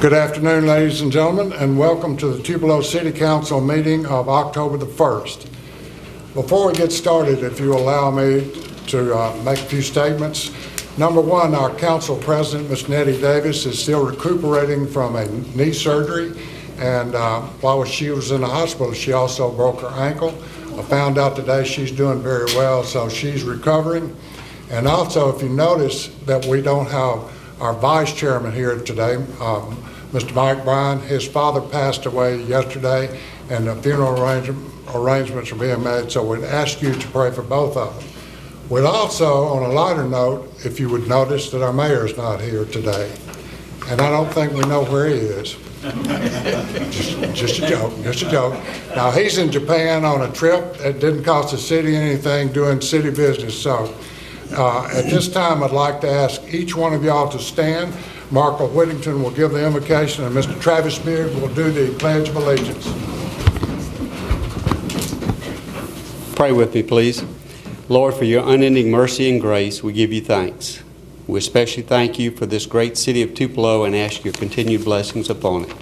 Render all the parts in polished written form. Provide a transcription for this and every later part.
Good afternoon, ladies and gentlemen, and welcome to the Tupelo City Council meeting of October the 1st. Before we get started, if you allow me to make a few statements. Number one, our council president, Ms. Nettie Davis, is still recuperating from a knee surgery, and while she was in the hospital, she also broke her ankle. I found out today she's doing very well, so she's recovering. And also, if you notice that we don't have our vice chairman here today, Mr. Mike Bryan, his father passed away yesterday, and the funeral arrangements are being made, so we'd ask you to pray for both of them. We'd also, on a lighter note, if you would notice that our mayor's not here today, and I don't think we know where he is. just a joke. Now, he's in Japan on a trip. It didn't cost the city anything doing city business, so at this time, I'd like to ask each one of y'all to stand. Marco Whittington will give the invocation, and Mr. Travis Beard will do the Pledge of Allegiance. Pray with me, please. Lord, for your unending mercy and grace, we give you thanks. We especially thank you for this great city of Tupelo and ask your continued blessings upon it.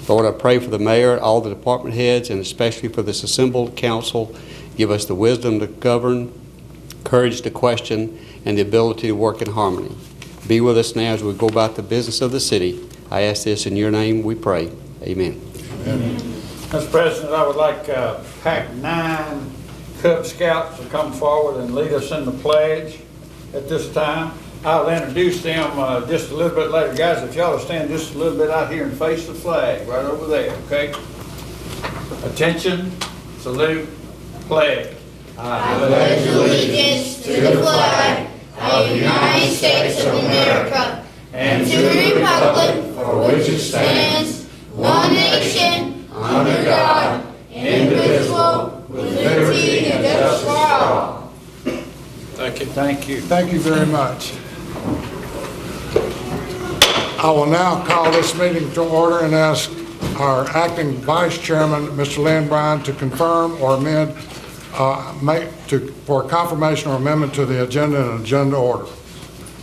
Lord, I pray for the mayor, all the department heads, and especially for this assembled council. Give us the wisdom to govern, courage to question, and the ability to work in harmony. Be with us now as we go about the business of the city. I ask this in your name we pray. Amen. Amen. Mr. President, I would like Pack 9 Cub Scouts to come forward and lead us in the pledge at this time. I'll introduce them just a little bit later. Guys, if y'all will stand just a little bit out here and face the flag right over there, okay? Attention, salute, pledge. I pledge allegiance to the flag of the United States of America and to the republic for which it stands, one nation, under God, indivisible, with liberty and justice for all. Thank you. Thank you. Thank you very much. I will now call this meeting to order and ask our acting vice chairman, Mr. Lynn Bryan, to confirm or amend for confirmation or amendment to the agenda and agenda order.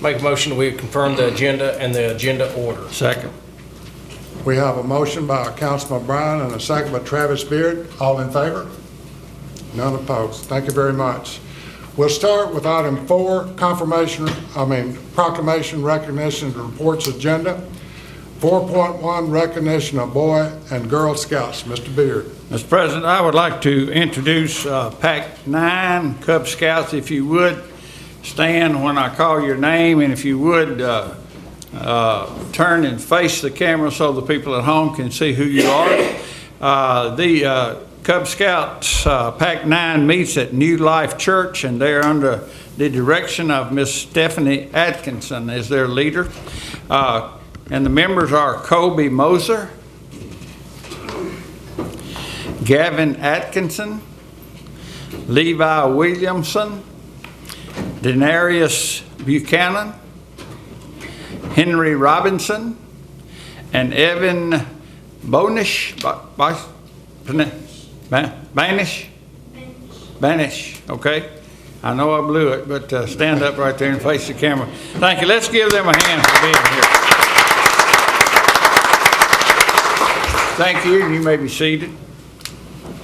Make a motion that we confirm the agenda and the agenda order. Second. We have a motion by Councilman Bryan and a second by Travis Beard. All in favor? None opposed. Thank you very much. We'll start with item 4, proclamation, recognition, and reports agenda. 4.1, recognition of Boy and Girl Scouts. Mr. Beard. Mr. President, I would like to introduce Pack 9 Cub Scouts. If you would stand when I call your name, and if you would turn and face the camera so the people at home can see who you are. The Cub Scouts Pack 9 meets at New Life Church, and they're under the direction of Miss Stephanie Atkinson as their leader. And the members are Kobe Moser, Gavin Atkinson, Levi Williamson, Denarius Buchanan, Henry Robinson, and Evan Banish, okay? I know I blew it, but stand up right there and face the camera. Thank you. Let's give them a hand for being here. Thank you, and you may be seated.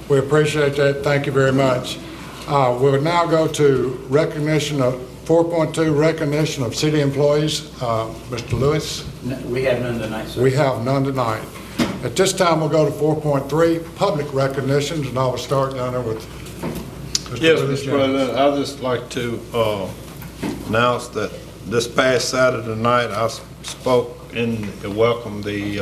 We appreciate that. Thank you very much. We'll now go to recognition of 4.2, recognition of city employees. Mr. Lewis? No, we have none tonight, sir. We have none tonight. At this time, we'll go to 4.3, public recognitions, and I will start down there with Mr. Yes, Lewis. Mr. President, I'd just like to announce that this past Saturday night, I spoke and welcomed the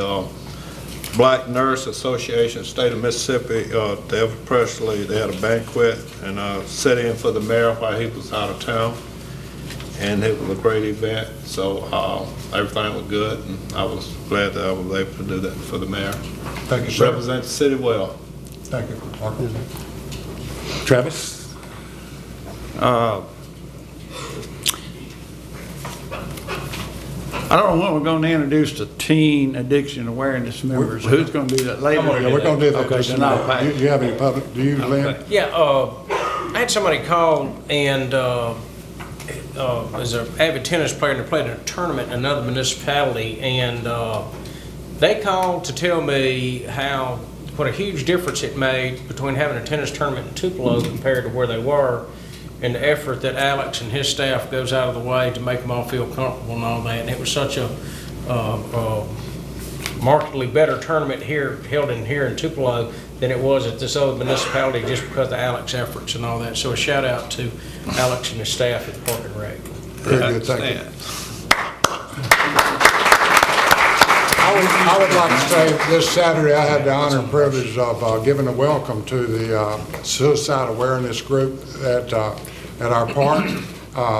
Black Nurse Association, State of Mississippi, David Presley. They had a banquet, and I sat in for the mayor while he was out of town, and it was a great event. So everything was good, and I was glad that I was able to do that for the mayor. Thank you, sir. Represent the city well. Thank you. Mark. Travis? I don't know when we're going to introduce the teen addiction awareness members. Who's going to do that later? Yeah, we're going to do that. Okay, just then I'll pass. you have any public? Do you, Lynn? Yeah, I had somebody call and was an avid tennis player and they played in a tournament in another municipality, and They called to tell me what a huge difference it made between having a tennis tournament in Tupelo compared to where they were, and the effort that Alex and his staff goes out of the way to make them all feel comfortable and all that. And it was such a markedly better tournament held here in Tupelo than it was at this other municipality, just because of Alex's efforts and all that. So a shout out to Alex and his staff at the Park and Rec. Very good, thank you. I would like to say this Saturday I had the honor and privilege of giving a welcome to the suicide awareness group at our park.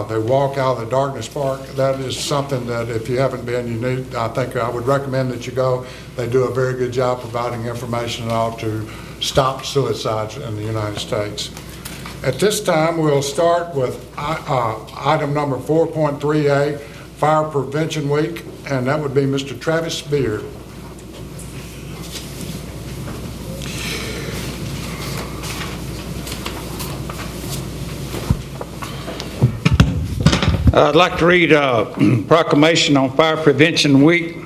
They walk out of the darkness park. That is something that if you haven't been, you need. I think I would recommend that you go. They do a very good job providing information and all to stop suicides in the United States. At this time, we'll start with item number 4.3A, Fire Prevention Week, and that would be Mr. Travis Beard. I'd like to read a proclamation on Fire Prevention Week.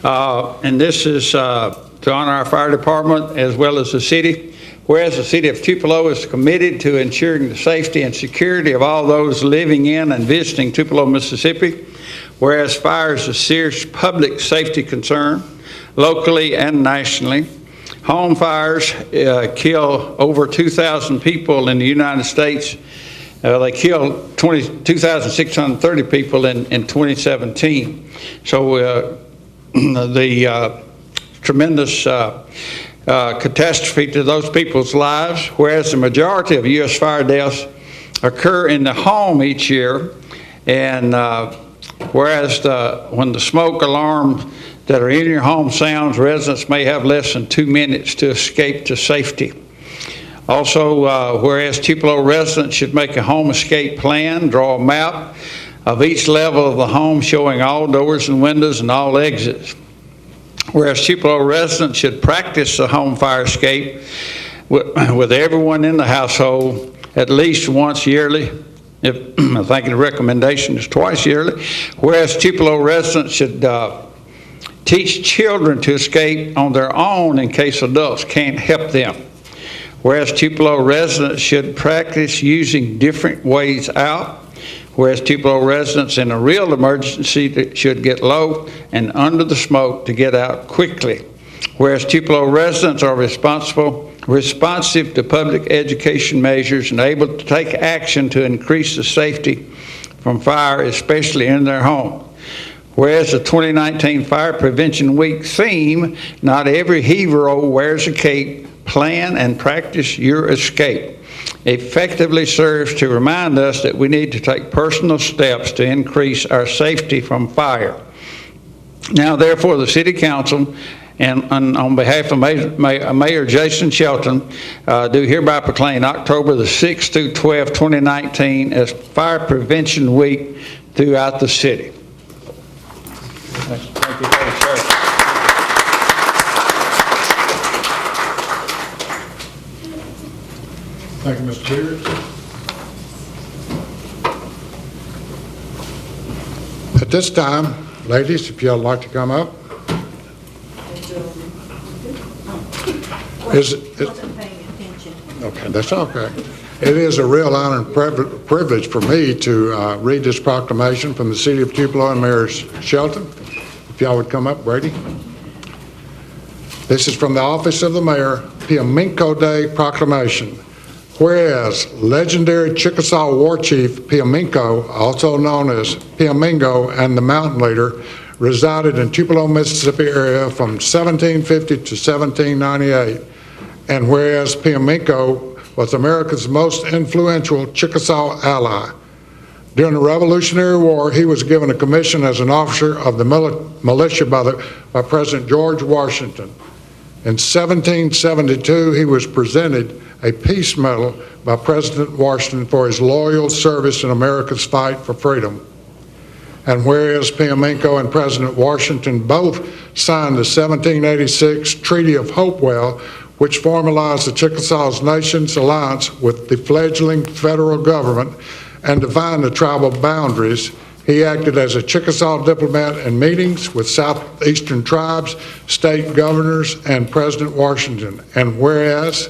And this is to honor our fire department as well as the city. Whereas the city of Tupelo is committed to ensuring the safety and security of all those living in and visiting Tupelo, Mississippi. Whereas fire is a serious public safety concern, locally and nationally. Home fires kill over 2,000 people in the United States. They killed 2,630 people in 2017. So the tremendous catastrophe to those people's lives, whereas the majority of U.S. fire deaths occur in the home each year, and whereas when the smoke alarm that are in your home sounds, residents may have less than 2 minutes to escape to safety. Also, whereas Tupelo residents should make a home escape plan, draw a map of each level of the home showing all doors and windows and all exits. Whereas Tupelo residents should practice the home fire escape with everyone in the household at least once yearly. I think the recommendation is twice yearly. Whereas Tupelo residents should teach children to escape on their own in case adults can't help them. Whereas Tupelo residents should practice using different ways out. Whereas Tupelo residents in a real emergency should get low and under the smoke to get out quickly. Whereas Tupelo residents are responsive to public education measures and able to take action to increase the safety from fire, especially in their home. Whereas the 2019 Fire Prevention Week theme, not every hero wears a cape, plan and practice your escape, effectively serves to remind us that we need to take personal steps to increase our safety from fire. Now, therefore, the City Council and on behalf of Mayor Jason Shelton do hereby proclaim October the 6th through 12th, 2019 as Fire Prevention Week throughout the city. Thank you very much. Thank you, Mr. Beard. At this time, ladies, if y'all like to come up. Wasn't paying attention. Okay, that's okay. It is a real honor and privilege for me to read this proclamation from the City of Tupelo and Mayor Shelton. If y'all would come up, Brady. This is from the Office of the Mayor, Piamenco Day Proclamation. Whereas legendary Chickasaw War Chief Piamenco, also known as Piamingo and the Mountain Leader, resided in Tupelo, Mississippi area from 1750 to 1798. And whereas Piamenco was America's most influential Chickasaw ally. During the Revolutionary War, he was given a commission as an officer of the militia by President George Washington. In 1772, he was presented a Peace Medal by President Washington for his loyal service in America's fight for freedom. And whereas Piamenco and President Washington both signed the 1786 Treaty of Hopewell, which formalized the Chickasaw Nation's alliance with the fledgling federal government and defined the tribal boundaries, He acted as a Chickasaw diplomat in meetings with southeastern tribes, state governors, and President Washington. And whereas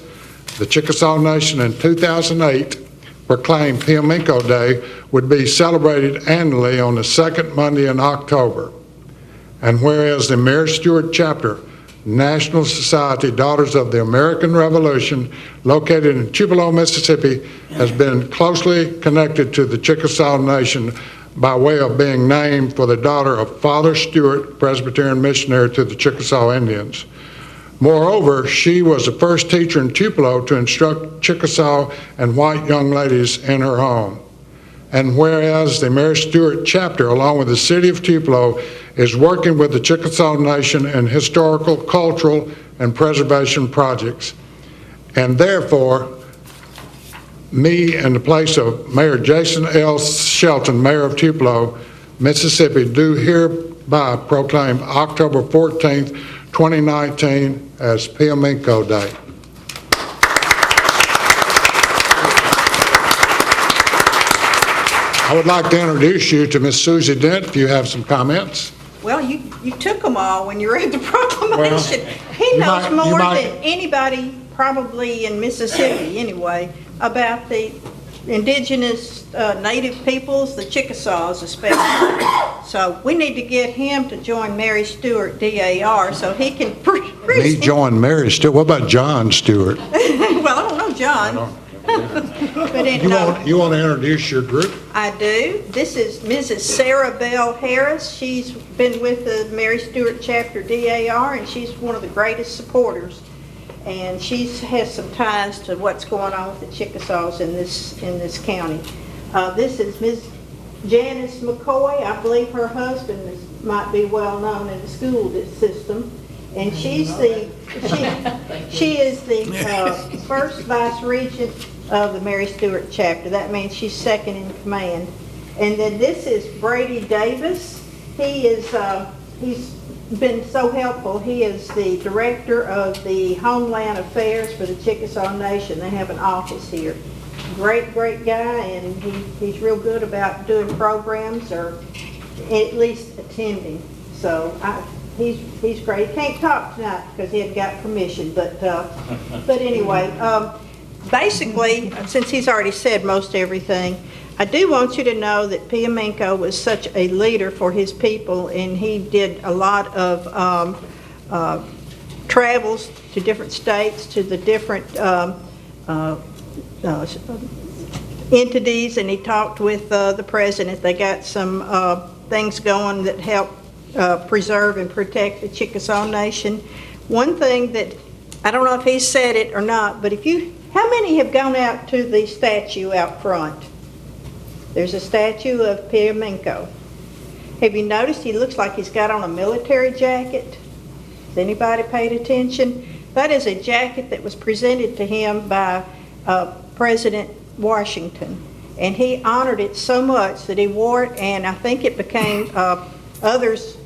the Chickasaw Nation in 2008 proclaimed Piamenco Day would be celebrated annually on the second Monday in October. And whereas the Mary Stewart Chapter, National Society Daughters of the American Revolution, located in Tupelo, Mississippi, has been closely connected to the Chickasaw Nation by way of being named for the daughter of Father Stewart, Presbyterian missionary to the Chickasaw Indians. Moreover, she was the first teacher in Tupelo to instruct Chickasaw and white young ladies in her home. And whereas the Mary Stewart Chapter, along with the City of Tupelo, is working with the Chickasaw Nation in historical, cultural, and preservation projects. And therefore, me, in the place of Mayor Jason L. Shelton, Mayor of Tupelo, Mississippi, do hereby proclaim October 14th, 2019 as Piamenco Day. I would like to introduce you to Miss Susie Dent, if you have some comments. Well, you took them all when you read the proclamation. He you knows might- you more might- than anybody, probably in Mississippi anyway, about the indigenous native peoples, the Chickasaws especially. So we need to get him to join Mary Stewart DAR so he can Me join Mary Stewart. What about John Stewart? Well, I don't know John. But You want to introduce your group? I do. This is Mrs. Sarah Bell Harris. She's been with the Mary Stewart Chapter DAR, and she's one of the greatest supporters. And she has some ties to what's going on with the Chickasaws in this county. This is Ms. Janice McCoy. I believe her husband might be well known in the school system. And she is the first vice regent of the Mary Stewart Chapter. That means she's second in command. And then this is Brady Davis. He's been so helpful. He is the director of the Homeland Affairs for the Chickasaw Nation. They have an office here. Great guy, and he's real good about doing programs or at least attending. So he's great. He can't talk tonight because he hadn't got permission, but anyway, basically, since he's already said most everything, I do want you to know that Piamenco was such a leader for his people, and he did a lot of travels to different states, to the different entities, and he talked with the president. They got some things going that help preserve and protect the Chickasaw Nation. One thing that, I don't know if he said it or not, but how many have gone out to the statue out front? There's a statue of Piamenco. Have you noticed he looks like he's got on a military jacket? Has anybody paid attention? That is a jacket that was presented to him by President Washington. And he honored it so much that he wore it, and I think it became warriors.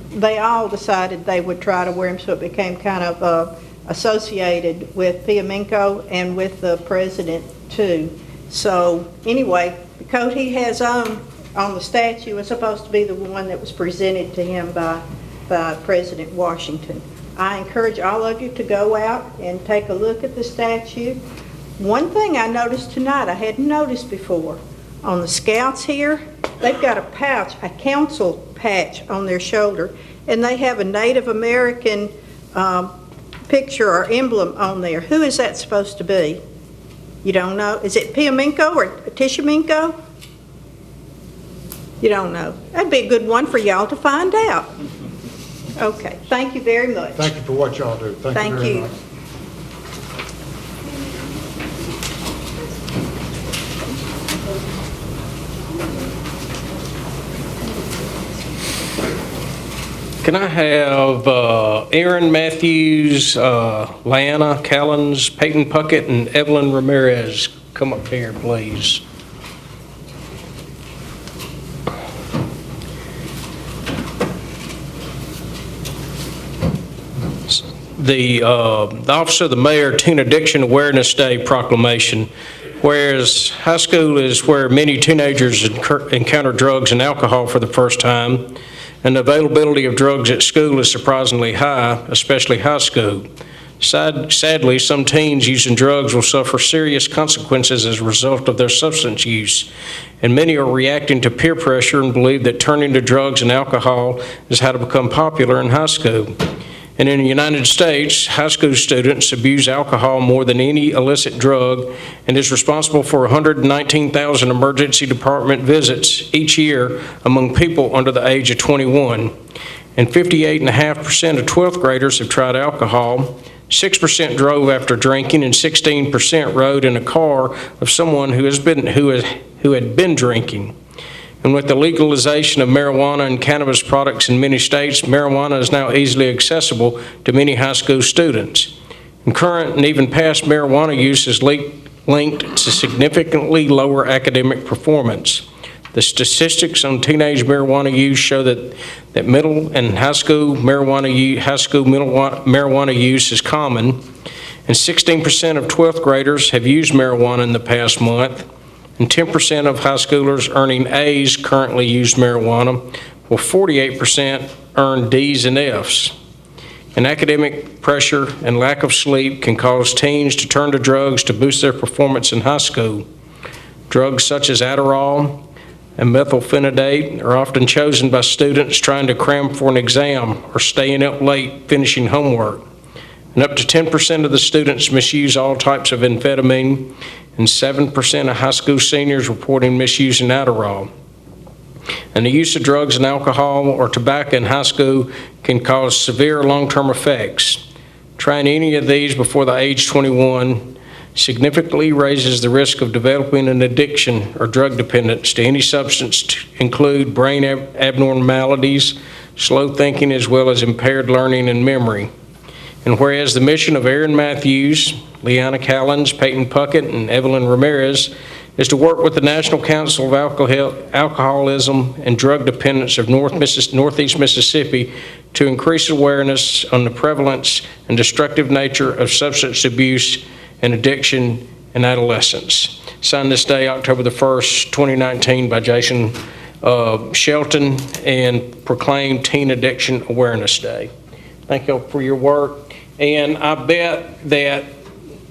They all decided they would try to wear him, so it became kind of associated with Piamenco and with the president too. So anyway, the coat he has on the statue is supposed to be the one that was presented to him by President Washington. I encourage all of you to go out and take a look at the statue. One thing I noticed tonight I hadn't noticed before, on the scouts here, they've got a patch, a council patch on their shoulder, and they have a Native American picture or emblem on there. Who is that supposed to be? You don't know? Is it Piamenco or Tishomingo? You don't know. That'd be a good one for y'all to find out. Okay, thank you very much. Thank you for what y'all do. Thank you very much. Can I have Aaron Matthews, Lyanna Callens, Peyton Puckett, and Evelyn Ramirez come up here, please? the Office of the Mayor Teen Addiction Awareness Day proclamation. Whereas high school is where many teenagers encounter drugs and alcohol for the first time, and the availability of drugs at school is surprisingly high, especially high school. Sadly, some teens using drugs will suffer serious consequences as a result of their substance use, and many are reacting to peer pressure and believe that turning to drugs and alcohol is how to become popular in high school. And in the United States, high school students abuse alcohol more than any illicit drug and is responsible for 119,000 emergency department visits each year among people under the age of 21. And 58.5% of 12th graders have tried alcohol, 6% drove after drinking, and 16% rode in a car of someone who had been drinking. And with the legalization of marijuana and cannabis products in many states, marijuana is now easily accessible to many high school students. And current and even past marijuana use is linked to significantly lower academic performance. The statistics on teenage marijuana use show that middle and high school marijuana use is common, and 16% of 12th graders have used marijuana in the past month. And 10% of high schoolers earning A's currently use marijuana, while 48% earn D's and F's. And academic pressure and lack of sleep can cause teens to turn to drugs to boost their performance in high school. Drugs such as Adderall and methylphenidate are often chosen by students trying to cram for an exam or staying up late finishing homework. And up to 10% of the students misuse all types of amphetamine, and 7% of high school seniors reporting misusing Adderall. And the use of drugs and alcohol or tobacco in high school can cause severe long-term effects. Trying any of these before the age 21 significantly raises the risk of developing an addiction or drug dependence to any substance, to include brain abnormalities, slow thinking, as well as impaired learning and memory. And whereas the mission of Aaron Matthews, Leanna Callens, Peyton Puckett, and Evelyn Ramirez is to work with the National Council of Alcoholism and Drug Dependence of Northeast Mississippi to increase awareness on the prevalence and destructive nature of substance abuse and addiction in adolescents. Signed this day, October the 1st, 2019, by Jason Shelton, and proclaimed Teen Addiction Awareness Day. Thank you for your work. And I bet that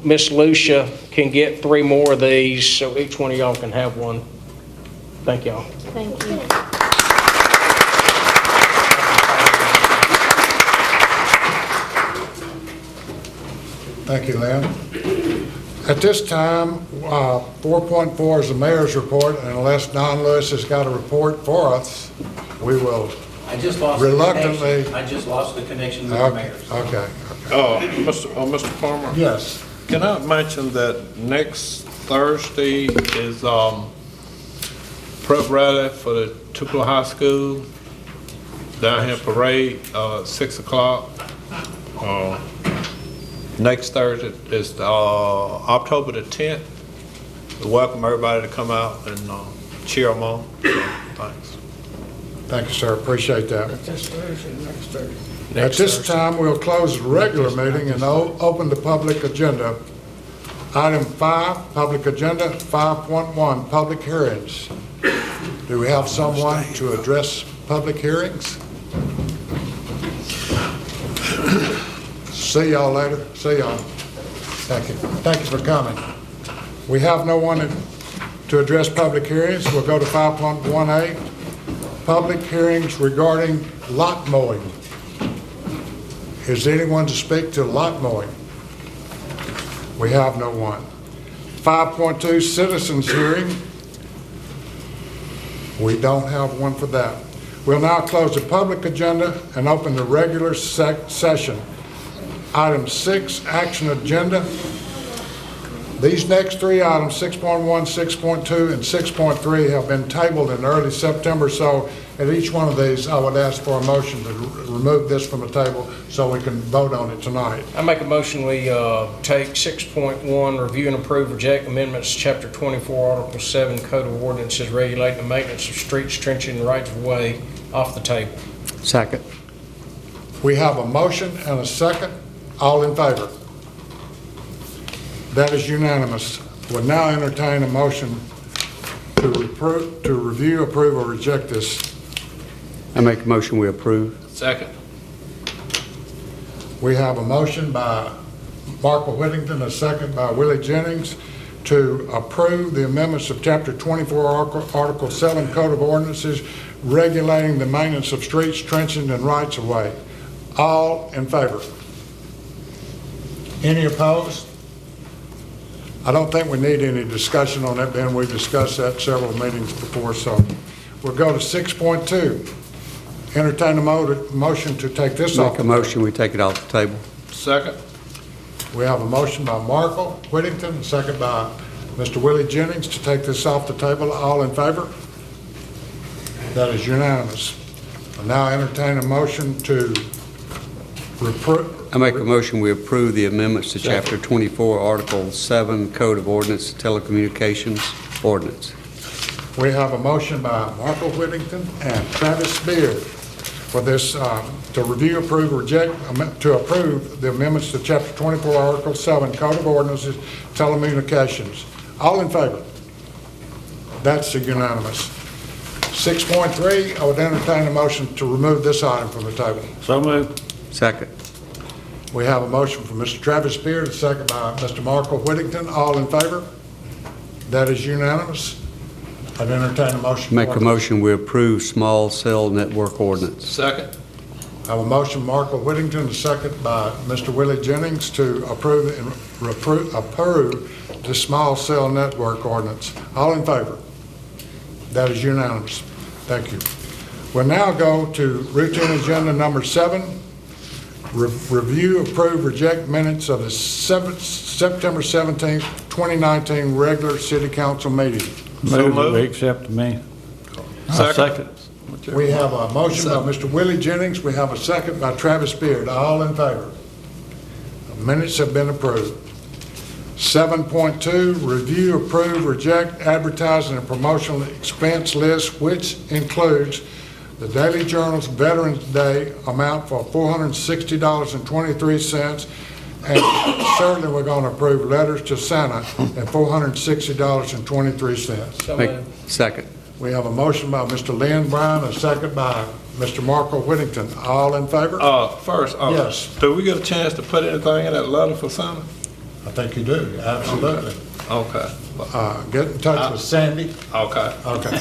Miss Lucia can get 3 more of these, so each one of y'all can have one. Thank y'all. Thank you. Thank you, Lynn. At this time, 4.4 is the mayor's report, and unless Don Lewis has got a report for us, we will I just lost reluctantly. The connection. I just lost the connection with the mayor's. Okay. Mr. Farmer? Yes. Can I mention that next Thursday is prep rally for the Tupelo High School down here parade, 6 o'clock. Next Thursday is October the 10th. We welcome everybody to come out and cheer them on. So, thanks. Thank you, sir. Appreciate that. This Thursday, next Thursday. At this time, we'll close the regular meeting and open the public agenda. Item 5, public agenda, 5.1, public hearings. Do we have someone to address public hearings? See y'all later. See y'all. Thank you. Thank you for coming. We have no one to address public hearings. We'll go to 5.1A, public hearings regarding lot mowing. Is there anyone to speak to lot mowing? We have no one. 5.2, citizens hearing. We don't have one for that. We'll now close the public agenda and open the regular session. Item 6, action agenda. These next 3 items, 6.1, 6.2, and 6.3, have been tabled in early September, so at each one of these, I would ask for a motion to remove this from the table so we can vote on it tonight. I make a motion we take 6.1, review and approve, reject amendments to Chapter 24, Article 7, Code of Ordinances regulating the maintenance of streets, trenching, and rights of way off the table. Second. We have a motion and a second. All in favor? That is unanimous. We'll now entertain a motion to review, approve, or reject this. I make a motion we approve. Second. We have a motion by Markle Whittington, a second by Willie Jennings, to approve the amendments of Chapter 24, Article 7, Code of Ordinances, regulating the maintenance of streets, trenching, and rights-of-way. All in favor? Any opposed? I don't think we need any discussion on that, Ben. We've discussed that several meetings before, so we'll go to 6.2. Entertain a motion to take this off. Make a motion we take it off the table. Second. We have a motion by Markle Whittington, a second by Mr. Willie Jennings to take this off the table. All in favor? That is unanimous. I now entertain a motion to reprove. I make a motion we approve the amendments to Chapter 24, Article 7, Code of Ordinance, Telecommunications Ordinance. We have a motion by Markle Whittington and Travis Beard for this, to review, approve, reject, to approve the amendments to Chapter 24, Article 7, Code of Ordinances, Telecommunications. All in favor? That's unanimous. 6.3, I would entertain a motion to remove this item from the table. So moved. Second. We have a motion from Mr. Travis Beard, a second by Mr. Markle Whittington. All in favor? That is unanimous. I'd entertain a motion. Make a motion we approve small cell network ordinance. Second. I have a motion, Markle Whittington, a second by Mr. Willie Jennings to approve the small cell network ordinance. All in favor? That is unanimous. Thank you. We'll now go to routine agenda number 7. Review, approve, reject minutes of the September 17th, 2019 regular city council meeting. So Move that we moved. accept me. Second. We have a motion by Mr. Willie Jennings. We have a second by Travis Beard. All in favor? The minutes have been approved. 7.2, review, approve, reject advertising and promotional expense list, which includes the Daily Journal's Veterans Day amount for $460.23, and certainly we're going to approve letters to Santa at $460.23. Second. We have a motion by Mr. Lynn Bryan, a second by Mr. Markle Whittington. All in favor? First, Yes. do we get a chance to put anything in that letter for Santa? I think you do, absolutely. Okay. Get in touch with Sandy. Okay. Okay.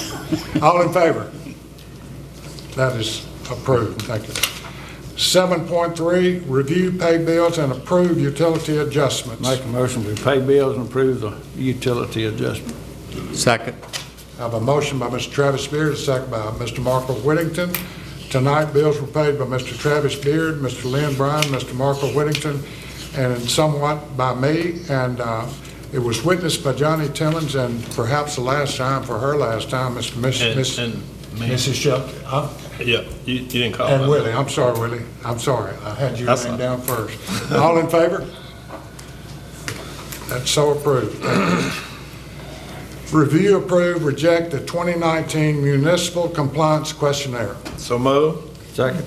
All in favor? That is approved. Thank you. 7.3, review, pay bills, and approve utility adjustments. Make a motion to pay bills and approve the utility adjustment. Second. I have a motion by Mr. Travis Beard, a second by Mr. Markle Whittington. Tonight, bills were paid by Mr. Travis Beard, Mr. Lynn Bryan, Mr. Markle Whittington, and somewhat by me. And it was witnessed by Johnny Timmons, and perhaps the last time, for her last time, Mrs. Shelton. Yeah, you didn't call And that. Willie, I'm sorry, Willie. I'm sorry. I had your That's name fine. down first. All in favor? That's so approved. Thank you. Review, approve, reject the 2019 Municipal Compliance Questionnaire. So move. Second.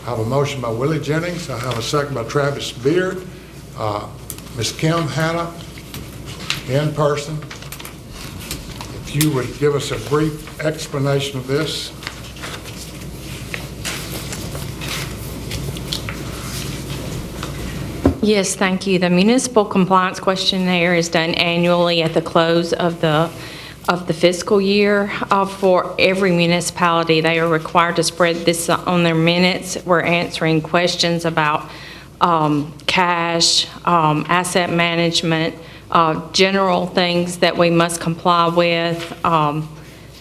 I have a motion by Willie Jennings. I have a second by Travis Beard. Ms. Kim Hanna, in person. If you would give us a brief explanation of this. Yes, thank you. The municipal compliance questionnaire is done annually at the close of the fiscal year. For every municipality, they are required to spread this on their minutes. We're answering questions about cash, asset management, general things that we must comply with.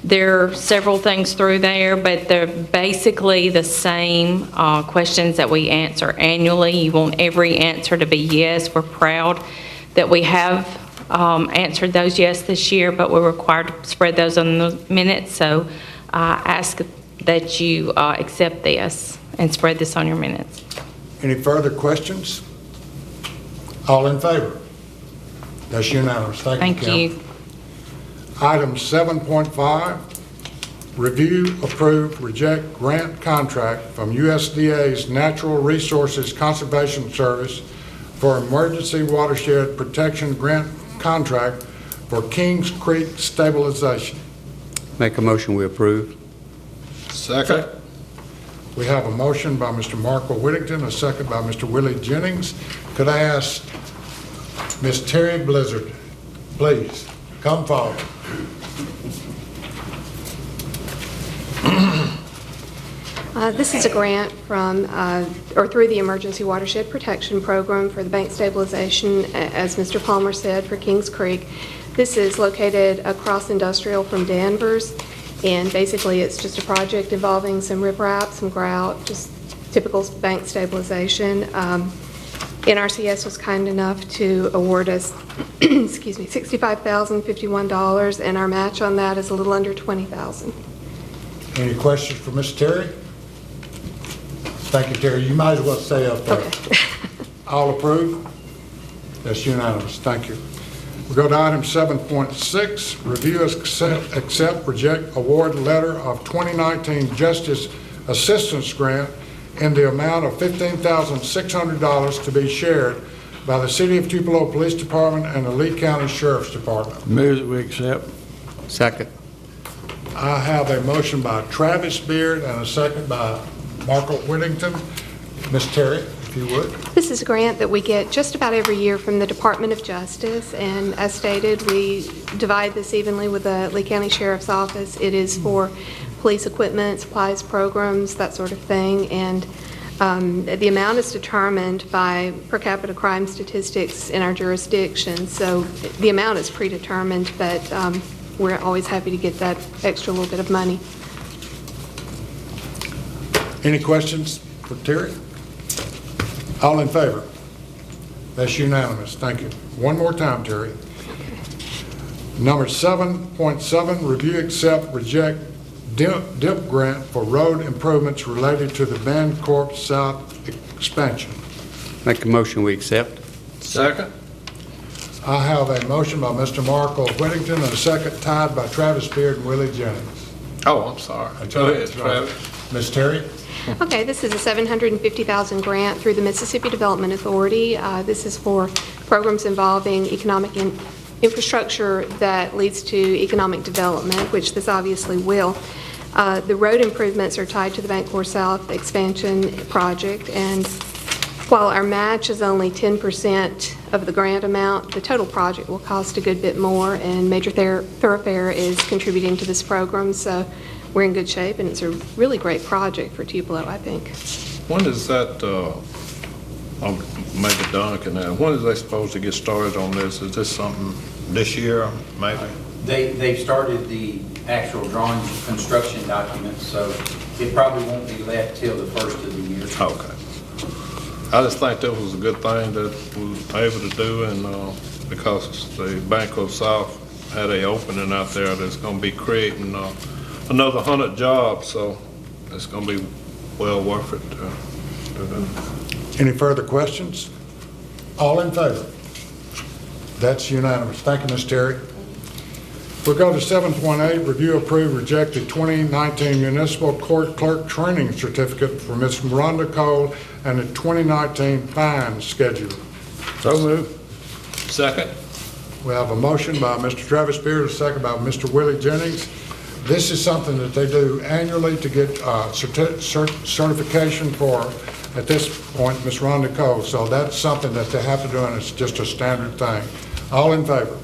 There are several things through there, but they're basically the same questions that we answer annually. You want every answer to be yes. We're proud that we have answered those yes this year, but we're required to spread those on the minutes. So I ask that you accept this and spread this on your minutes. Any further questions? All in favor? That's unanimous. Thank you, Thank Kim. you. Item 7.5, review, approve, reject grant contract from USDA's Natural Resources Conservation Service for Emergency Watershed Protection Grant Contract for Kings Creek Stabilization. Make a motion, we approve. Second. We have a motion by Mr. Marco Whittington, a second by Mr. Willie Jennings. Could I ask Ms. Terry Blizzard, please, come forward. This is a grant from, or through the Emergency Watershed Protection Program for the bank stabilization, as Mr. Palmer said, for Kings Creek. This is located across Industrial from Danvers, and basically it's just a project involving some riprap, some grout, just typical bank stabilization. NRCS was kind enough to award us, excuse me, $65,051, and our match on that is a little under $20,000. Any questions for Ms. Terry? Thank you, Terry. You might as well stay up there. Okay. All approve? That's unanimous. Thank you. We go to item 7.6, review, accept, reject, award letter of 2019 Justice Assistance Grant in the amount of $15,600 to be shared by the City of Tupelo Police Department and the Lee County Sheriff's Department. Move that we accept. Second. I have a motion by Travis Beard and a second by Marco Whittington. Ms. Terry, if you would. This is a grant that we get just about every year from the Department of Justice, and as stated, we divide this evenly with the Lee County Sheriff's Office. It is for police equipment, supplies, programs, that sort of thing, and the amount is determined by per capita crime statistics in our jurisdiction, so the amount is predetermined, but we're always happy to get that extra little bit of money. Any questions for Terry? All in favor? That's unanimous. Thank you. One more time, Terry. Number 7.7, review, accept, reject DIP grant for road improvements related to the Bancorp South expansion. Make a motion, we accept. Second. I have a motion by Mr. Marco Whittington and a second tied by Travis Beard and Willie Jennings. Oh, I'm sorry. Go ahead, Travis. Ms. Terry? Okay, this is a $750,000 grant through the Mississippi Development Authority. This is for programs involving economic infrastructure that leads to economic development, which this obviously will. The road improvements are tied to the Bancorp South expansion project, and while our match is only 10% of the grant amount, the total project will cost a good bit more, and Major Thoroughfare is contributing to this program, so we're in good shape, and it's a really great project for Tupelo, I think. When is that, maybe Don can add, when is they supposed to get started on this? Is this something this year, maybe? They've started the actual drawing construction documents, so it probably won't be let till the first of the year. Okay. I just think that was a good thing that we were able to do, and because the Bancorp South had a opening out there that's going to be creating another 100 jobs, so it's going to be well worth it to do that. Any further questions? All in favor? That's unanimous. Thank you, Ms. Terry. We'll go to 7.8, review, approve, reject the 2019 Municipal Court Clerk Training Certificate for Ms. Miranda Cole and the 2019 fine schedule. So moved. Second. We have a motion by Mr. Travis Beard, a second by Mr. Willie Jennings. This is something that they do annually to get certification for, at this point, Ms. Rhonda Cole. So that's something that they have to do, and it's just a standard thing. All in favor?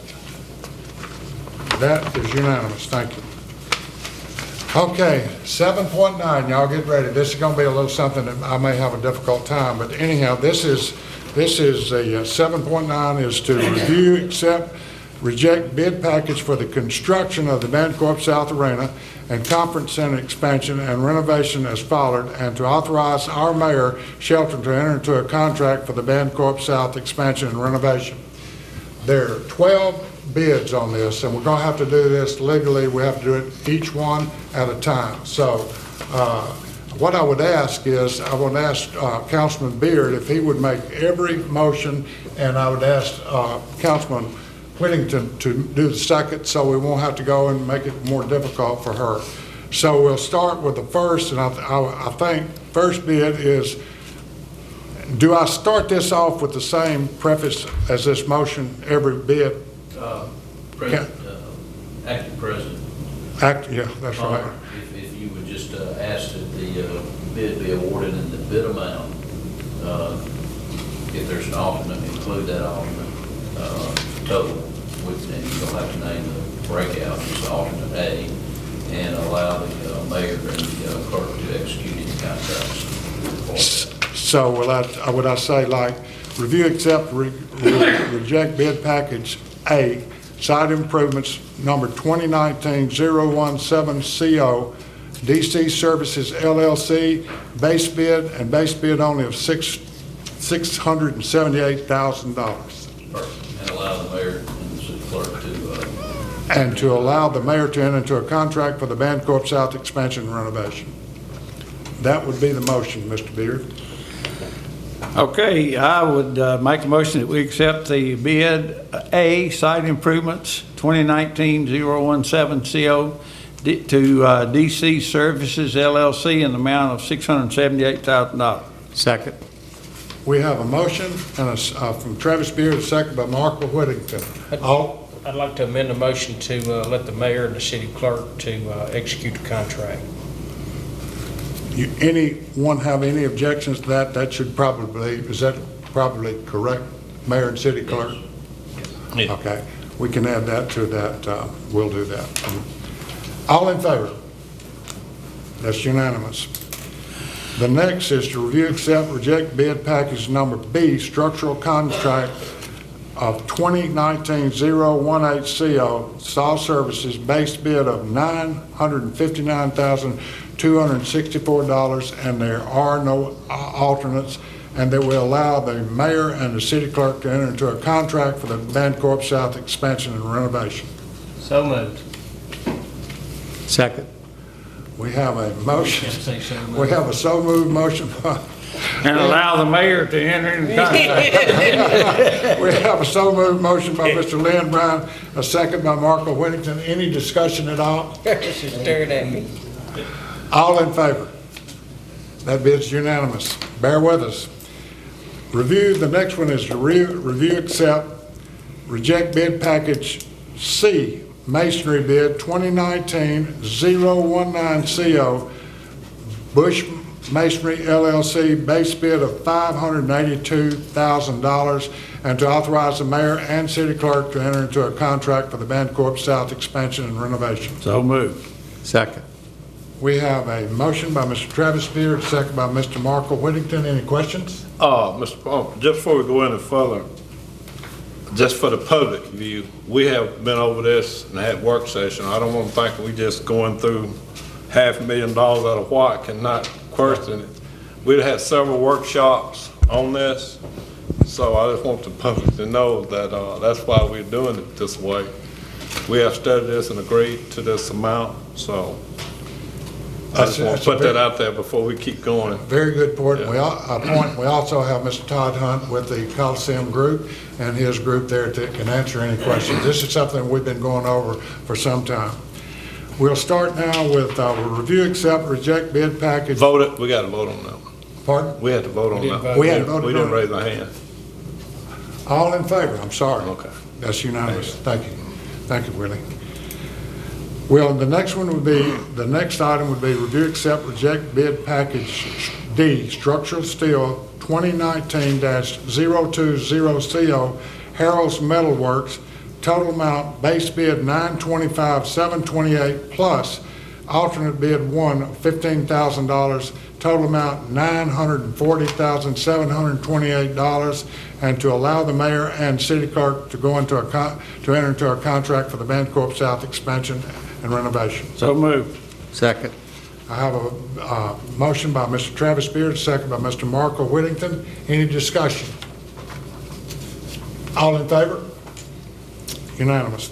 That is unanimous. Thank you. Okay, 7.9, y'all get ready. This is going to be a little something that I may have a difficult time, but anyhow, this is a 7.9 is to review, accept, reject bid package for the construction of the Bancorp South Arena and Conference Center expansion and renovation as followed, and to authorize our mayor, Shelton, to enter into a contract for the Bancorp South expansion and renovation. There are 12 bids on this, and we're going to have to do this legally. We have to do it each one at a time. So what I would ask is, I would ask Councilman Beard if he would make every motion, and I would ask Councilman Whittington to do the second, so we won't have to go and make it more difficult for her. So we'll start with the first, and I think first bid is, do I start this off with the same preface as this motion, every bid? Acting President. Yeah, that's right. If you would just ask that the bid be awarded in the bid amount, if there's an alternate, include that alternate total, and you don't have to name the breakout, just alternate A, and allow the mayor and the clerk to execute any contracts. So would I say, like, review, accept, reject bid package A, site improvements number 2019-017CO, DC Services LLC, base bid and base bid only of $678,000. And allow the mayor and the city clerk to... And to allow the mayor to enter into a contract for the Bancorp South expansion and renovation. That would be the motion, Mr. Beard. Okay, I would make a motion that we accept the bid A, site improvements, 2019-017CO to DC Services LLC in the amount of $678,000. Second. We have a motion and from Travis Beard, a second by Marco Whittington. I'd like to amend the motion to let the mayor and the city clerk to execute the contract. Anyone have any objections to that? That should probably, is that probably correct, mayor and city clerk? Yes. Okay, we can add that to that. We'll do that. All in favor? That's unanimous. The next is to review, accept, reject bid package number B, structural contract of 2019-018CO, Sol Services, base bid of $959,264, and there are no alternates, and that will allow the mayor and the city clerk to enter into a contract for the Bancorp South expansion and renovation. So moved. Second. We have a motion. We have a so moved motion. And allow the mayor to enter into contract. We have a so moved motion by Mr. Lynn Brown, a second by Marco Whittington. Any discussion at all? She stared at me. All in favor? That bid's unanimous. Bear with us. Review, the next one is to review, accept, reject bid package C, masonry bid 2019-019CO, Bush Masonry LLC, base bid of $582,000, and to authorize the mayor and city clerk to enter into a contract for the Bancorp South expansion and renovation. So moved. Second. We have a motion by Mr. Travis Beard, second by Mr. Marco Whittington. Any questions? Mr. Palmer, just before we go any further, just for the public view, we have been over this and had work session. I don't want to think we just going through $500,000 out of what and not question it. We've had several workshops on this, so I just want the public to know that that's why we're doing it this way. We have studied this and agreed to this amount, so I just want to put that out there before we keep going. Very good point. Yeah. We also have Mr. Todd Hunt with the Coliseum Group and his group there that can answer any questions. This is something we've been going over for some time. We'll start now with review, accept, reject bid package. Vote it. We got to vote on that. Pardon? We had to vote on that. We had voted We didn't on it. raise our hand. All in favor? I'm sorry. Okay. That's unanimous. Thank you. Thank you, Willie. Well, the next one would be, the next item would be review, accept, reject bid package D, structural steel 2019-020CO, Harold's Metal Works, total amount base bid $925,728 plus alternate bid 1 $15,000, total amount $940,728, and to allow the mayor and city clerk to go into to enter into a contract for the Bancorp South expansion and renovation. So moved. Second. I have a motion by Mr. Travis Beard, second by Mr. Marco Whittington. Any discussion? All in favor? Unanimous.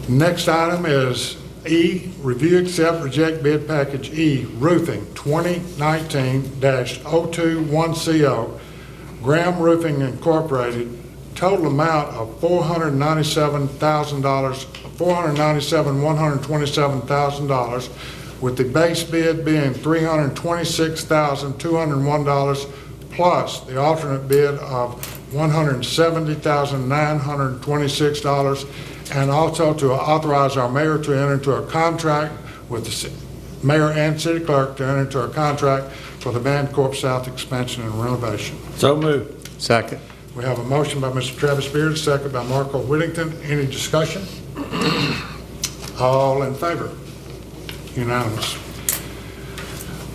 Next item is E, review, accept, reject bid package E, roofing 2019-021CO, Graham Roofing Incorporated, total amount of $497,127,000, with the base bid being $326,201, plus the alternate bid of $170,926, and also to authorize our mayor to enter into a contract with the mayor and city clerk to enter into a contract for the Bancorp South expansion and renovation. So moved. Second. We have a motion by Mr. Travis Beard, second by Marco Whittington. Any discussion? All in favor? Unanimous.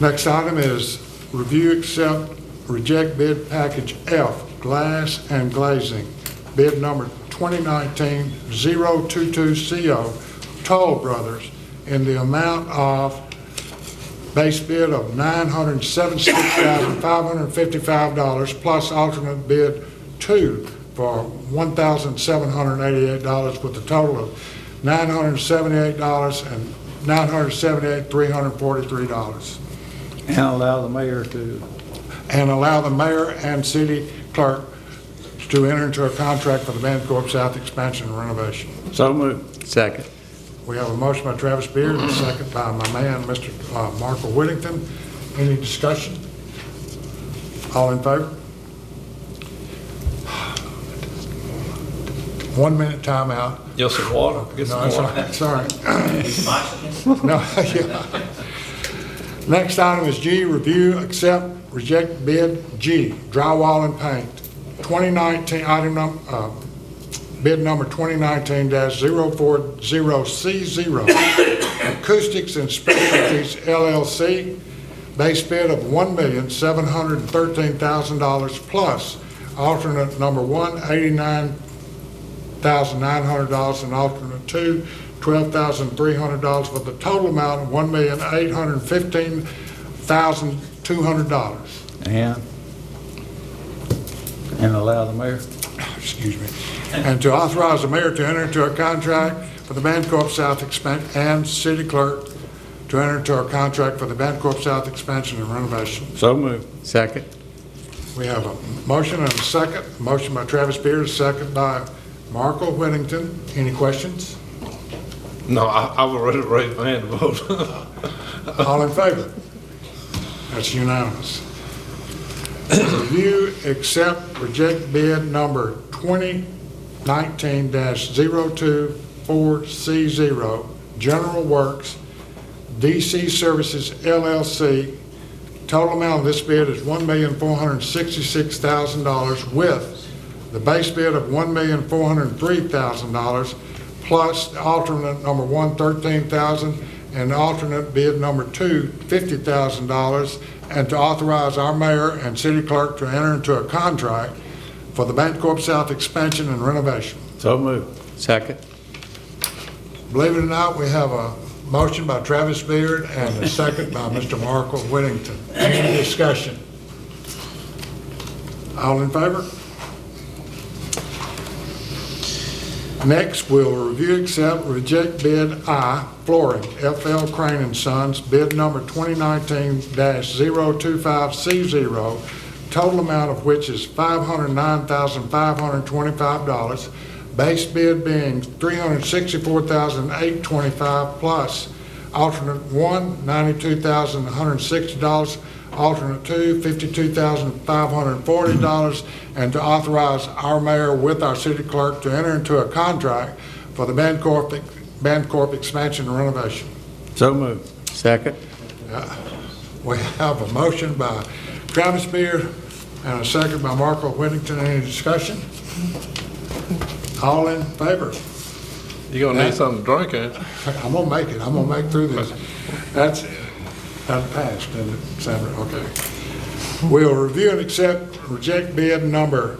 Next item is review, accept, reject bid package F, glass and glazing, bid number 2019-022CO, Toll Brothers, in the amount of base bid of $976,555 plus alternate bid 2 for $1,788, with a total of $978 and $978,343. And allow the mayor to. And allow the mayor and city clerk to enter into a contract for the Bancorp South expansion and renovation. So moved. Second. We have a motion by Travis Beard and a second by my man, Mr. Marco Whittington. Any discussion? All in favor? 1 minute timeout. Just some water. Get No, some that's all water. right. Sorry. No, yeah. Next item is G, review, accept, reject bid G, drywall and paint. 2019, bid number 2019-040C0, Acoustics and Specialties LLC, base bid of $1,713,000 plus alternate number 1, $89,900, and alternate 2, $12,300, with a total amount of $1,815,200. And allow the mayor. Excuse me. And to authorize the mayor to enter into a contract for the Bancorp South expansion and city clerk to enter into a contract for the Bancorp South expansion and renovation. So moved. Second. We have a motion and a second. Motion by Travis Beard, second by Marco Whittington. Any questions? No, I've already raised my hand to vote. All in favor? That's unanimous. Review, accept, reject bid number 2019-024C0, General Works, DC Services LLC. Total amount of this bid is $1,466,000, with the base bid of $1,403,000 plus the alternate number 1, $13,000, and alternate bid number 2, $50,000, and to authorize our mayor and city clerk to enter into a contract for the Bancorp South expansion and renovation. So moved. Second. Believe it or not, we have a motion by Travis Beard and a second by Mr. Marco Whittington. Any discussion? All in favor? Next, we'll review, accept, reject bid I, flooring, FL Crane and Sons, bid number 2019-025C0, total amount of which is $509,525, base bid being $364,825 plus alternate 1, $92,160, alternate 2, $52,540, and to authorize our mayor with our city clerk to enter into a contract for the Bancorp expansion and renovation. So moved. Second. We have a motion by Travis Beard and a second by Marco Whittington. Any discussion? All in favor? You're gonna need something to drink, ain't you? I'm gonna make it. I'm gonna make through this. That's it. That passed, didn't it, Sandra? Okay. We'll review and accept, reject bid number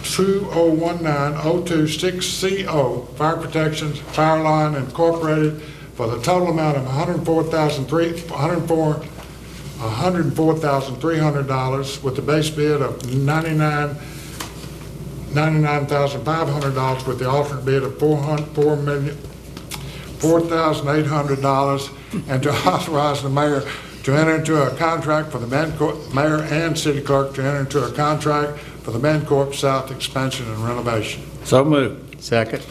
2019-026CO, Fire Protection Fire Line Incorporated, for the total amount of $104,300, with the base bid of $99,500, with the alternate bid of $4,800, and to authorize the mayor to enter into a contract for the mayor and city clerk to enter into a contract for for the Bancorp South expansion and renovation. So moved. Second.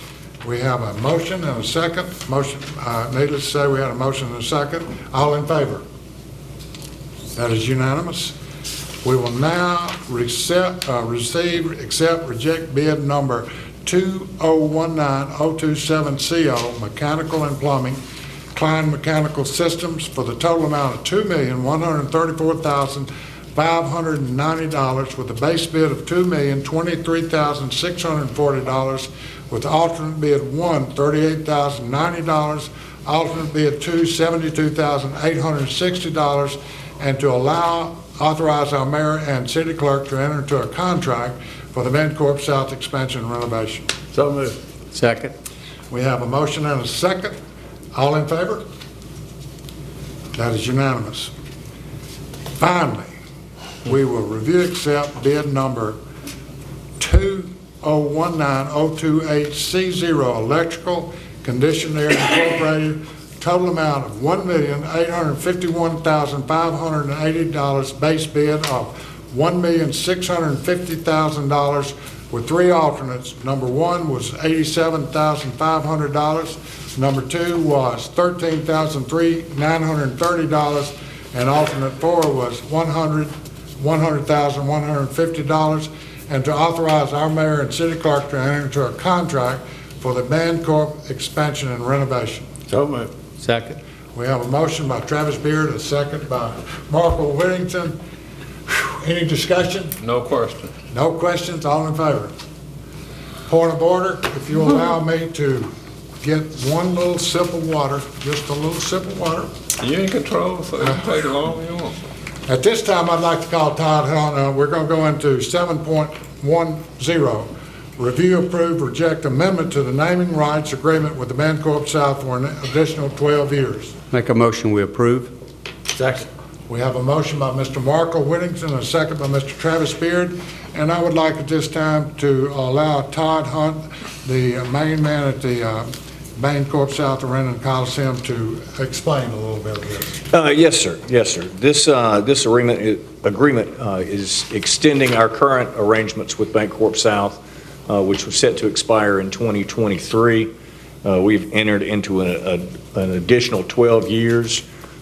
We have a motion and a second. Motion, needless to say, we had a motion and a second. All in favor? That is unanimous. We will now receive, accept, reject bid number 2019027CO, Mechanical and Plumbing, Klein Mechanical Systems, for the total amount of $2,134,590, with a base bid of $2,023,640, with alternate bid 1, $38,090, alternate bid 2, $72,860, and to authorize our mayor and city clerk to enter into a contract for the Bancorp South expansion and renovation. So moved. Second. We have a motion and a second. All in favor? That is unanimous. Finally, we will review, accept bid number 2019028C0, Electrical Conditioned Air Incorporated, total amount of $1,851,580, base bid of $1,650,000, with 3 alternates. Number 1 was $87,500, number 2 was $13,930, and alternate 4 was $100,150, and to authorize our mayor and city clerk to enter into a contract for the Bancorp expansion and renovation. So moved. Second. We have a motion by Travis Beard, a second by Marco Whittington. Any discussion? No question. No questions, all in favor? Point of order, if you allow me to get one little sip of water, just a little sip of water. You in control, so you can take it long as you want. At this time, I'd like to call Todd Hunt. We're going to go into 7.10, review, approve, reject amendment to the naming rights agreement with the Bancorp South for an additional 12 years. Make a motion we approve. Second. We have a motion by Mr. Marco Whittington and a second by Mr. Travis Beard. And I would like at this time to allow Todd Hunt, the main man at the Bancorp South Arena and Coliseum, to explain a little bit of this. Yes, sir. Yes, sir. This agreement is extending our current arrangements with Bancorp South, which was set to expire in 2023. We've entered into an additional 12 years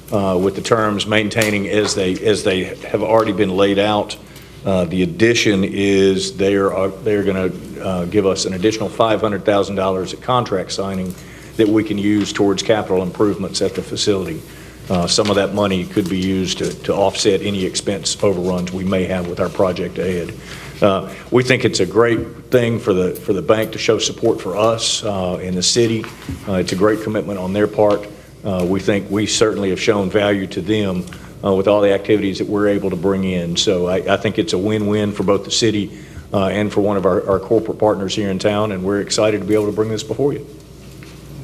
with the terms maintaining as they have already been laid out. The addition is they are going to give us an additional $500,000 at contract signing that we can use towards capital improvements at the facility. Some of that money could be used to offset any expense overruns we may have with our project ahead. We think it's a great thing for the bank to show support for us in the city. It's a great commitment on their part. We think we certainly have shown value to them with all the activities that we're able to bring in. So I think it's a win-win for both the city and for one of our corporate partners here in town, and we're excited to be able to bring this before you.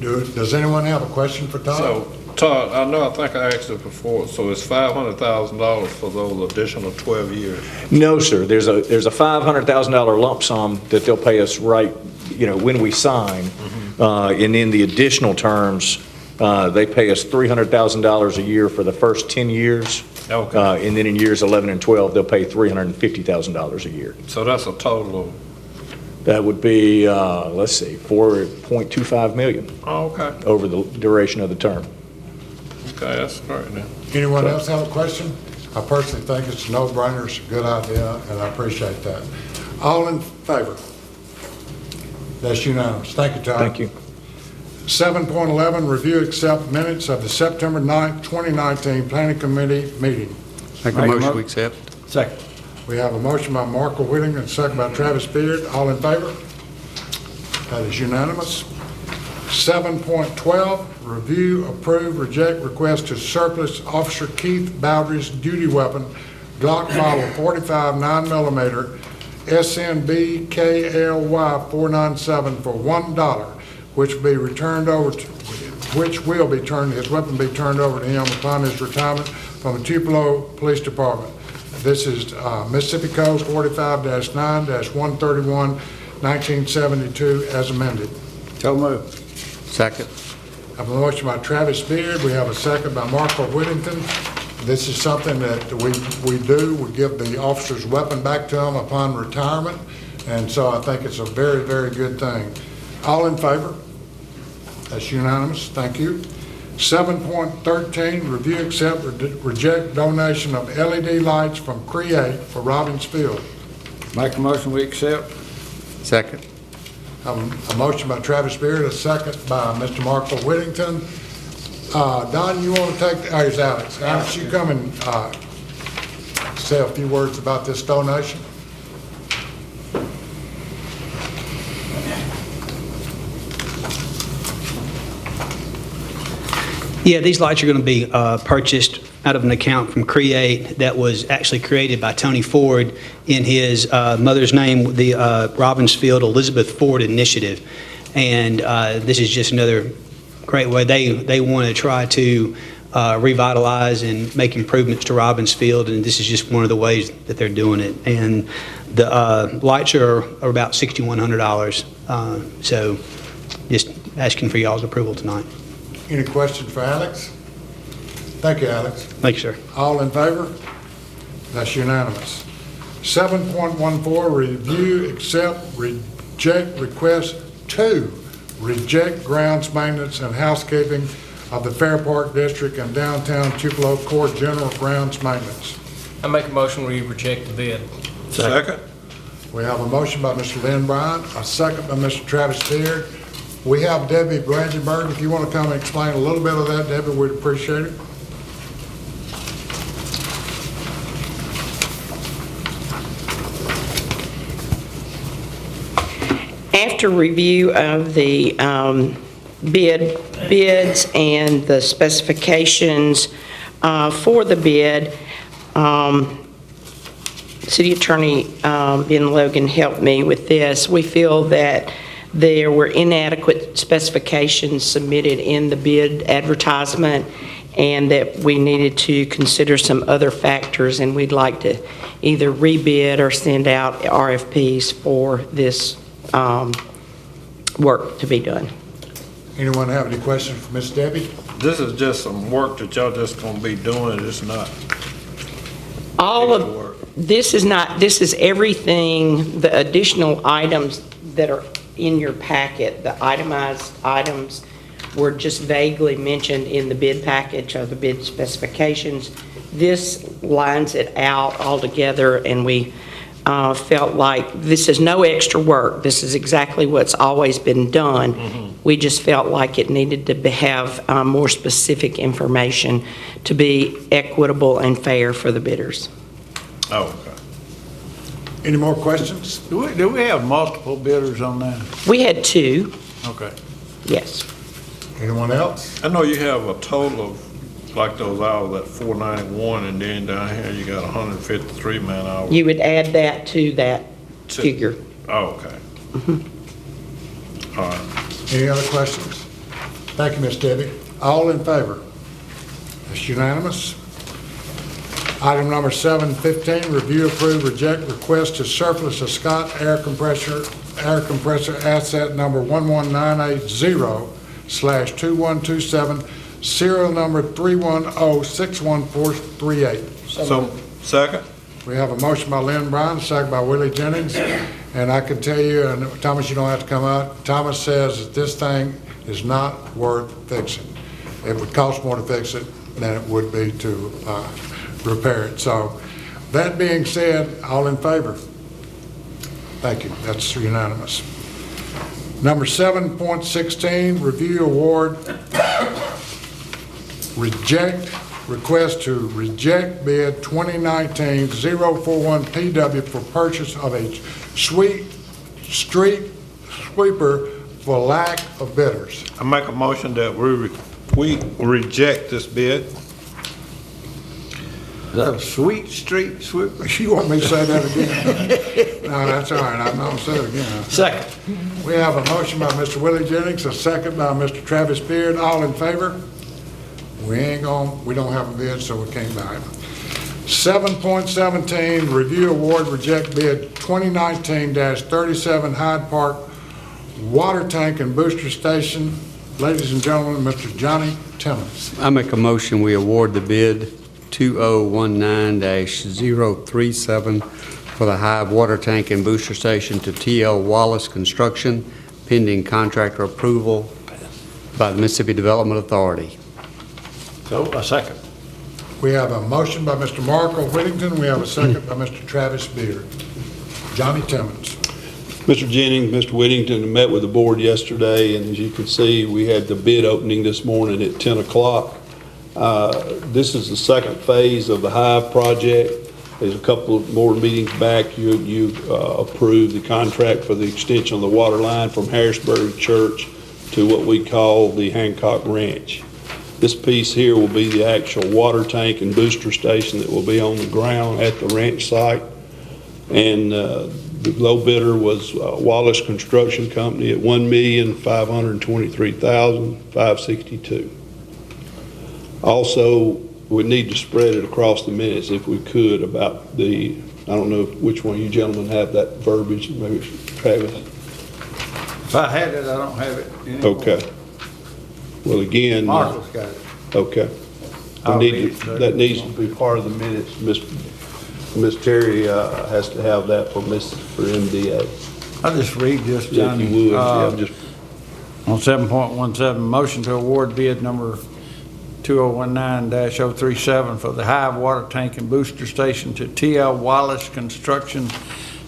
Does anyone have a question for Todd? So, Todd, I think I asked it before, so it's $500,000 for those additional 12 years? No, sir. There's a $500,000 lump sum that they'll pay us when we sign, and in the additional terms, they pay us $300,000 a year for the first 10 years. Okay. And then in years 11 and 12, they'll pay $350,000 a year. So that's a total of? That would be, let's see, $4.25 million. Oh, okay. Over the duration of the term. Okay, that's great then. Anyone else have a question? I personally think it's a no-brainer, it's a good idea, and I appreciate that. All in favor? That's unanimous. Thank you, Todd. Thank you. 7.11, review, accept minutes of the September 9th, 2019 Planning Committee meeting. Make a motion we accept. Second. We have a motion by Marco Whittington and a second by Travis Beard. All in favor? That is unanimous. 7.12, review, approve, reject request to surplus Officer Keith Bowdry's duty weapon, Glock model 45 9mm, SNB KLY 497 for $1, which will be his weapon be turned over to him upon his retirement from the Tupelo Police Department. This is Mississippi Code 45-9-131, 1972, as amended. So moved. Second. I have a motion by Travis Beard. We have a second by Marco Whittington. This is something that we do. We give the officer's weapon back to them upon retirement, and so I think it's a very, very good thing. All in favor? That's unanimous. Thank you. 7.13, review, accept, reject donation of LED lights from Create for Robbins Field. Make a motion, we accept. Second. A motion by Travis Beard, a second by Mr. Marco Whittington. Don, you want to take, here's Alex. Alex, you come and say a few words about this donation. Yeah, these lights are going to be purchased out of an account from Create that was actually created by Tony Ford in his mother's name, the Robbins Field Elizabeth Ford Initiative. And this is just another great way. They want to try to revitalize and make improvements to Robbins Field, and this is just one of the ways that they're doing it. And the lights are about $6,100. So just asking for y'all's approval tonight. Any questions for Alex? Thank you, Alex. Thank you, sir. All in favor? That's unanimous. 7.14, review, accept, reject request to reject grounds maintenance and housekeeping of the Fair Park District and downtown Tupelo Core General Grounds Maintenance. I make a motion we reject the bid. Second. We have a motion by Mr. Lynn Bryant, a second by Mr. Travis Beard. We have Debbie Brandenburg. If you want to come and explain a little bit of that, Debbie, we'd appreciate it. After review of the bids and the specifications for the bid, City Attorney Ben Logan helped me with this. We feel that there were inadequate specifications submitted in the bid advertisement and that we needed to consider some other factors, and we'd like to either rebid or send out RFPs for this work to be done. Anyone have any questions for Ms. Debbie? This is just some work that y'all just gonna be doing, it's not All extra of work. this is everything, the additional items that are in your packet, the itemized items were just vaguely mentioned in the bid package or the bid specifications. This lines it out altogether, and we felt like this is no extra work. This is exactly what's always been done. We just felt like it needed to have more specific information to be equitable and fair for the bidders. Oh, okay. Any more questions? Do we have multiple bidders on that? We had two, Okay. yes. Anyone else? I know you have a total of, like those hours at 491, and then down here you got 153 man hours. You would add that to that figure. Oh, okay. All right. Any other questions? Thank you, Ms. Debbie. All in favor? That's unanimous. Item number 7.15, review, approve, reject request to surplus a Scott air compressor asset number 11980/2127, serial number 310614438. So, second? We have a motion by Lynn Bryan, second by Willie Jennings, and I can tell you, and Thomas, you don't have to come out, Thomas says that this thing is not worth fixing. It would cost more to fix it than it would be to repair it. So, that being said, all in favor? Thank you, that's unanimous. Number 7.16, review award, reject, request to reject bid 2019-041 PW for purchase of a street sweeper for lack of bidders. I make a motion that we reject this bid. Is that a sweet street sweeper? You want me to say that again? No, that's all right, I'm going to say it again. Second. We have a motion by Mr. Willie Jennings, a second by Mr. Travis Beard. All in favor? We don't have a bid, so we can't buy it. 7.17, review award, reject bid 2019-37 Hyde Park Water Tank and Booster Station. Ladies and gentlemen, Mr. Johnny Timmons. I make a motion we award the bid 2019-037 for the Hive Water Tank and Booster Station to T.L. Wallace Construction, pending contractor approval by the Mississippi Development Authority. So, a second. We have a motion by Mr. Markle Whittington. We have a second by Mr. Travis Beard. Johnny Timmons. Mr. Jennings, Mr. Whittington met with the board yesterday, and as you can see, we had the bid opening this morning at 10 o'clock. This is the second phase of the Hive project. There's a couple of more meetings back. You approved the contract for the extension of the water line from Harrisburg Church to what we call the Hancock Ranch. This piece here will be the actual water tank and booster station that will be on the ground at the ranch site. And the low bidder was Wallace Construction Company at $1,523,562. Also, we need to spread it across the minutes if we could about the, I don't know which one of you gentlemen have that verbiage, maybe Travis. If I had it, I don't have it anymore. Okay. Well, again. Marcus got it. Okay. That needs to be part of the minutes. Miss Terry has to have that for MDA. I'll just read this, If Johnny. you would, yeah, just. On 7.17, motion to award bid number 2019-037 for the Hive Water Tank and Booster Station to T.L. Wallace Construction,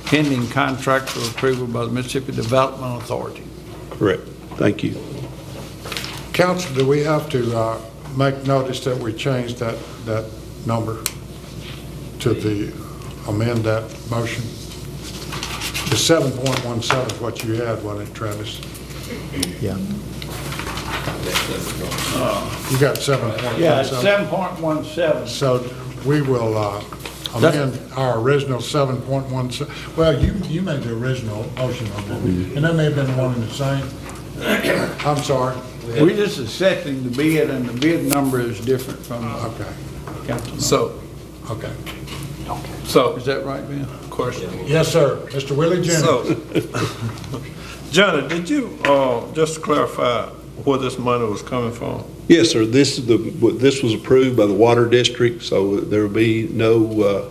pending contract for approval by the Mississippi Development Authority. Correct. Thank you. Council, do we have to make notice that we changed that number to amend that motion? The 7.17 is what you had, wasn't it, Travis? Yeah. You got 7.17? Yeah, it's 7.17. So we will amend our original 7.17. Well, you made the original motion on that, and that may have been one and the same. I'm sorry. We're just accepting the bid, and the bid number is different from Okay. council. Okay. So, Is that right, Ben? question. Yes, sir. Mr. Willie Jennings. So, Johnny, did you, just to clarify where this money was coming from? Yes, sir. This was approved by the Water District, so there will be no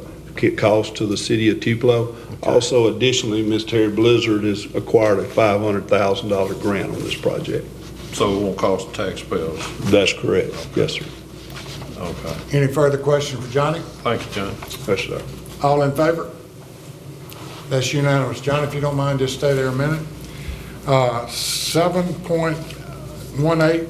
cost to the city of Tupelo. Okay. Also, additionally, Ms. Terry Blizzard has acquired a $500,000 grant on this project. So it won't cost taxpayers? That's correct. Yes, sir. Okay. Any further questions for Johnny? Thank you, Johnny. Yes, sir. All in favor? That's unanimous. John, if you don't mind, just stay there a minute. 7.18,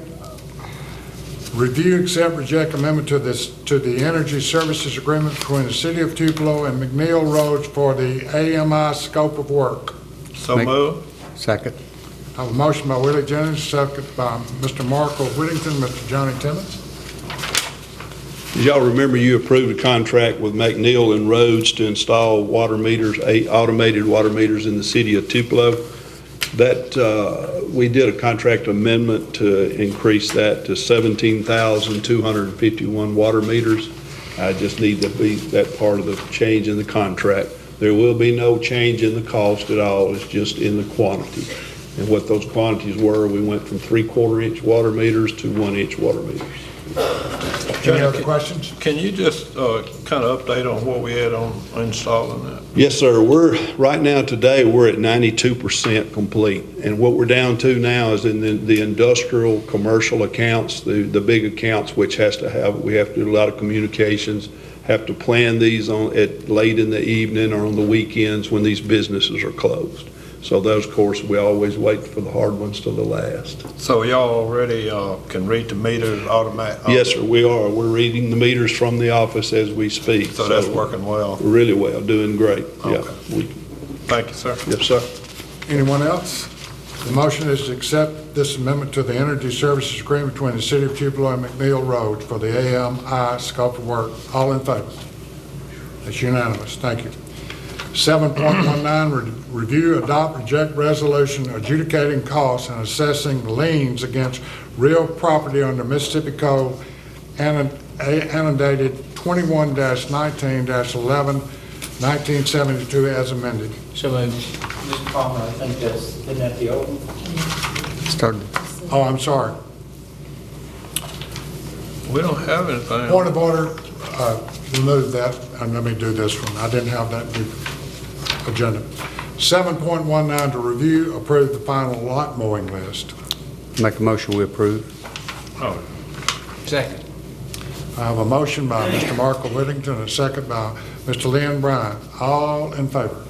review, accept, reject amendment to the Energy Services Agreement between the City of Tupelo and McNeil Roads for the AMI scope of work. So moved. Second. I have a motion by Willie Jennings, second by Mr. Markle Whittington. Mr. Johnny Timmons. As y'all remember, you approved a contract with McNeil and Rhodes to install water meters, 8 automated water meters in the city of Tupelo. That we did a contract amendment to increase that to 17,251 water meters. I just need to be that part of the change in the contract. There will be no change in the cost at all. It's just in the quantity. And what those quantities were, we went from 3/4 inch water meters to 1 inch water meters. Any other questions? Can you just kind of update on what we had on installing that? Yes, sir. Right now today, we're at 92% complete. And what we're down to now is in the industrial, commercial accounts, the big accounts, which we have to do a lot of communications, have to plan these late in the evening or on the weekends when these businesses are closed. So those, of course, we always wait for the hard ones till the last. So y'all already can read the meters automatically? Yes, sir, we are. We're reading the meters from the office as we speak. So that's working well? Really well, doing great. Okay. Yeah. Thank you, sir. Yes, sir. Anyone else? The motion is to accept this amendment to the Energy Services Agreement between the City of Tupelo and McNeil Road for the AMI scope of work. All in favor? That's unanimous. Thank you. 7.19, review, adopt, reject resolution adjudicating costs and assessing liens against real property under Mississippi Code annotated 21-19-11, 1972 as amended. So moved. Mr. Palmer, I think isn't that the old one? Started. Oh, I'm sorry. We don't have anything. Point of order. remove that, and let me do this one. I didn't have that new agenda. 7.19, to review, approve the final lot mowing list. Make a motion, we approve. Second. I have a motion by Mr. Markle Whittington and a second by Mr. Lynn Bryant. All in favor?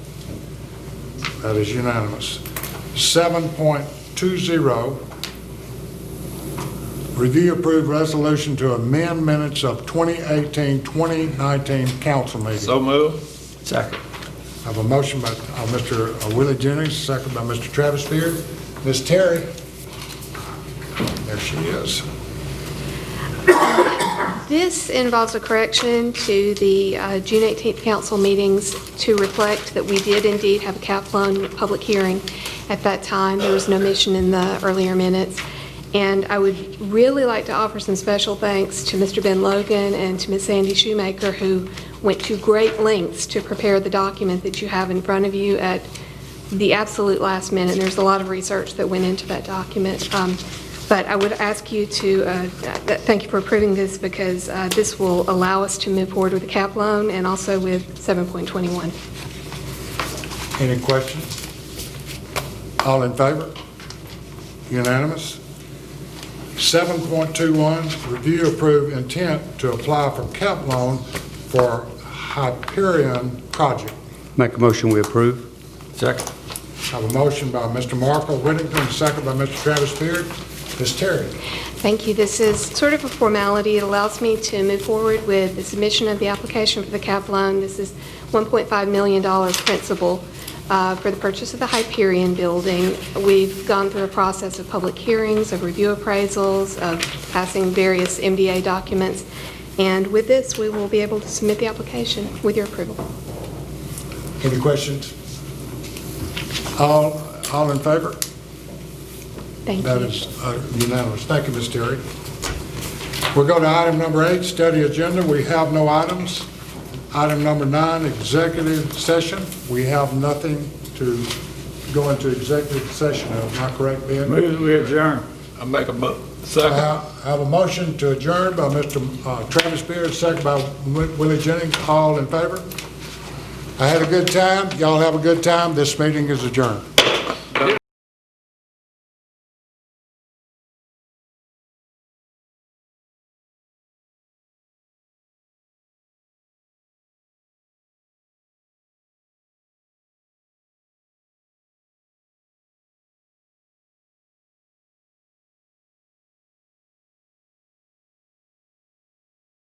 That is unanimous. 7.20, review approved resolution to amend minutes of 2018-2019 council meeting. So moved. Second. I have a motion by Mr. Willie Jennings, second by Mr. Travis Beard. Ms. Terry? There she is. This involves a correction to the June 18th council meetings to reflect that we did indeed have a cap loan public hearing at that time. There was no mention in the earlier minutes. And I would really like to offer some special thanks to Mr. Ben Logan and to Ms. Sandy Shoemaker, who went to great lengths to prepare the document that you have in front of you at the absolute last minute. There's a lot of research that went into that document. But I would ask you to, thank you for approving this, because this will allow us to move forward with the cap loan and also with 7.21. Any questions? All in favor? Unanimous. 7.21, review approve intent to apply for cap loan for Hyperion project. Make a motion, we approve. Second. I have a motion by Mr. Markle Whittington, second by Mr. Travis Beard. Ms. Terry? Thank you. This is sort of a formality. It allows me to move forward with the submission of the application for the cap loan. This is $1.5 million principal for the purchase of the Hyperion building. We've gone through a process of public hearings, of review appraisals, of passing various MDA documents, and with this, we will be able to submit the application with your approval. Any questions? All in favor? Thank you. That is unanimous. Thank you, Ms. Terry. We'll go to item number 8, study agenda. We have no items. Item number 9, executive session. We have nothing to go into executive session. Am I correct, Ben? Move we adjourn. I make a I second. have a motion to adjourn by Mr. Travis Beard, second by Willie Jennings. All in favor? I had a good time. Y'all have a good time. This meeting is adjourned.